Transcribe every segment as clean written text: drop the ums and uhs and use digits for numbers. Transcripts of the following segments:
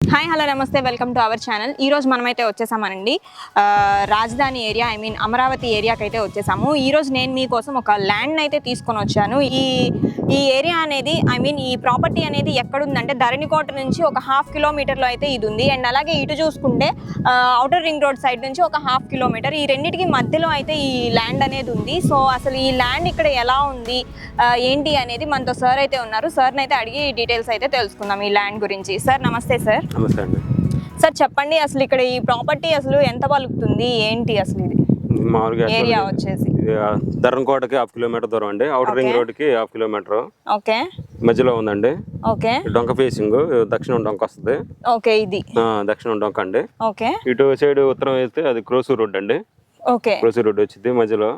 Hi hello నమస్తే welcome to our channel. ఈరోజు మనమైతే వచ్చేసామనండి రాజధాని ఏరియా అమరావతి ఏరియాకి అయితే వచ్చేసాము. ఈరోజు నేను మీకోసం ఒక ల్యాండ్ అయితే తీసుకొని వచ్చాను. ఈ ఏరియా అనేది ఈ ప్రాపర్టీ అనేది ఎక్కడుందంటే ధరణికోట నుంచి ఒక 1/2 కిలోమీటర్లో అయితే ఇది ఉంది. అండ్ అలాగే ఇటు చూసుకుంటే ఔటర్ రింగ్ రోడ్ సైడ్ నుంచి ఒక 1/2 కిలోమీటర్, ఈ రెండింటికి మధ్యలో అయితే ఈ ల్యాండ్ అనేది ఉంది. సో అసలు ఈ ల్యాండ్ ఇక్కడ ఎలా ఉంది ఏంటి అనేది మనతో సార్ అయితే ఉన్నారు. సార్ని అయితే అడిగి డీటెయిల్స్ అయితే తెలుసుకుందాం ఈ ల్యాండ్ గురించి. సార్ నమస్తే. సార్ నమస్తే అండి. సార్ చెప్పండి, అసలు ఇక్కడ ఈ ప్రాపర్టీ అసలు ఎంత పలుకుతుంది ఏంటి అసలు ఇది మామూలుగా ఏరియా వచ్చేసి? ధరణకోటకి 1/2 కిలోమీటర్ దూరం అండి. ఔటర్ రింగ్ రోడ్ కి 1/2 కిలోమీటర్ ఓకే మధ్యలో ఉందండి. ఓకే డొంక ఫేసింగ్ దక్షిణం డొంక వస్తుంది. ఓకే ఇది దక్షిణం డొంక అండి. ఓకే ఇటు సైడ్ ఉత్తరం వేస్తే అది క్రోసూర్ రోడ్ అండి. ఓకే క్రోసూర్ రోడ్ వచ్చింది మధ్యలో.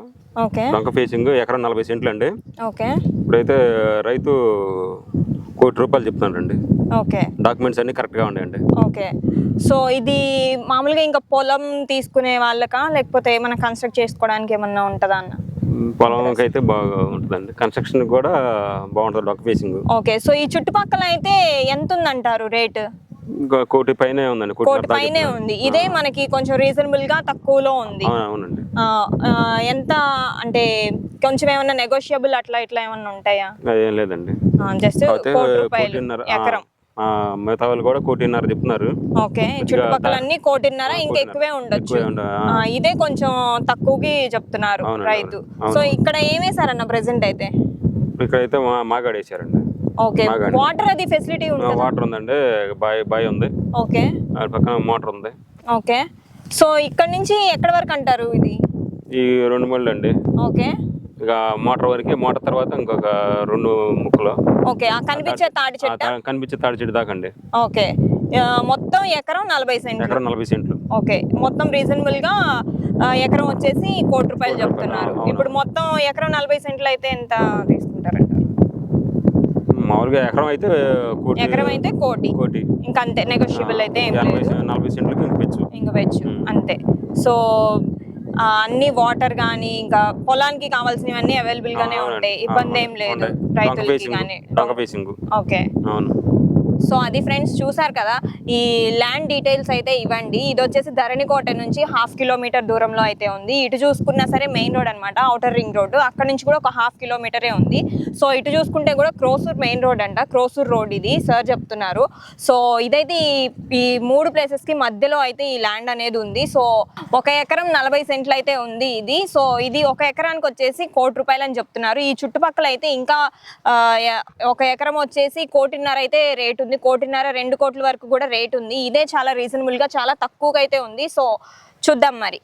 ఓకే డొంక ఫేసింగ్ ఎకరం 40 సెంట్లు అండి. ఓకే ఇప్పుడైతే రైతు ₹1 కోటి చెప్తున్నారండి. ఓకే డాక్యుమెంట్స్ అన్ని కరెక్ట్ గా ఉన్నాయండి. ఓకే సో ఇది మామూలుగా ఇంకా పొలం తీసుకునే వాళ్ళకా లేకపోతే ఏమైనా కన్స్ట్రక్ట్ చేసుకోవడానికి ఏమన్నా ఉంటుందా అన్న? పొలంకి అయితే బాగా ఉంటుందండి. కన్స్ట్రక్షన్ కూడా బాగుంటుంది డొంక ఫేసింగ్. ఓకే సో ఈ చుట్టుపక్కల అయితే ఎంత ఉందంటారు రేట్? ఇంకా ₹1 కోటి పైనే ఉందండి. కోటి పైనే ఉంది. ఇదే మనకి కొంచెం రీజనబుల్ గా తక్కువలో ఉంది. అవునండి. ఎంత అంటే కొంచెం ఏమన్నా నెగోషియబుల్ అట్లా ఇట్లా ఏమన్నా ఉంటాయా? ఏం లేదండి. జస్ట్ ₹1 ఎకరం. మిగతా వాళ్ళు కూడా ₹1.5 కోటి చెప్తున్నారు. ఓకే చుట్టుపక్కల అన్ని ₹1.5 ఇంకా ఎక్కువే ఉండొచ్చు. ఇదే కొంచెం తక్కువకి చెప్తున్నారు రైతు. సో ఇక్కడ ఏమేసారన్న ప్రెసెంట్ అయితే? ఇక్కడైతే మాగాడు వేసారండి. ఓకే వాటర్ అది ఫెసిలిటీ ఉంది? వాటర్ ఉందండి. బాయ్ ఉంది. ఓకే పక్కన మోటార్ ఉంది. ఓకే సో ఇక్కడ నుంచి ఎక్కడ వరకు అంటారు ఇది? ఈ 2 ముళ్ళు అండి. ఓకే ఇక మోటార్ వరకు, మోటార్ తర్వాత ఇంకొక 2 ముక్కలు. ఓకే కనిపించే తాటి చెట్టు దాకా అండి. ఓకే మొత్తం ఎకరం 40 సెంట్లు. ఎకరం 40 సెంట్లు. ఓకే మొత్తం రీజనబుల్ గా ఎకరం వచ్చేసి ₹1 కోటి చెప్తున్నారు. ఇప్పుడు మొత్తం ఎకరం 40 సెంట్లు అయితే ఎంత తీసుకుంటారంటారు? మామూలుగా ఎకరం అయితే కోటి ఇంకా అంతే. నెగోషియబుల్ అయితే 40 సెంట్లకి ఇంకా పెంచు అంతే. సో అన్ని వాటర్ కానీ ఇంకా పొలానికి కావాల్సినవన్నీ అవైలబుల్ గానే ఉంటాయి. ఇబ్బంది ఏం లేదు రైతులకి కానీ. ఓకే సో అది ఫ్రెండ్స్ చూసారు కదా, ఈ ల్యాండ్ డీటెయిల్స్ అయితే ఇవ్వండి. ఇది వచ్చేసి ధరణికోట నుంచి 1/2 కిలోమీటర్ దూరంలో అయితే ఉంది. ఇటు చూసుకున్నా సరే మెయిన్ రోడ్ అనమాట, ఔటర్ రింగ్ రోడ్. అక్కడ నుంచి కూడా ఒక 1/2 కిలోమీటరే ఉంది. సో ఇటు చూసుకుంటే కూడా క్రోసూర్ మెయిన్ రోడ్ అంట, క్రోసూర్ రోడ్ ఇది సార్ చెప్తున్నారు. సో ఇదైతే ఈ 3 ప్లేసెస్కి మధ్యలో అయితే ఈ ల్యాండ్ అనేది ఉంది. సో 1 ఎకరం 40 సెంట్లు అయితే ఉంది ఇది. సో ఇది 1 ఎకరానికి వచ్చేసి ₹1 కోటి అని చెప్తున్నారు. ఈ చుట్టుపక్కల అయితే ఇంకా 1 ఎకరం వచ్చేసి ₹1.5 కోటి అయితే రేట్ ఉంది. ₹1.5 2 కోట్ల వరకు కూడా రేట్ ఉంది. ఇదే చాలా రీజనబుల్ గా చాలా తక్కువగా అయితే ఉంది. సో చూద్దాం మరి.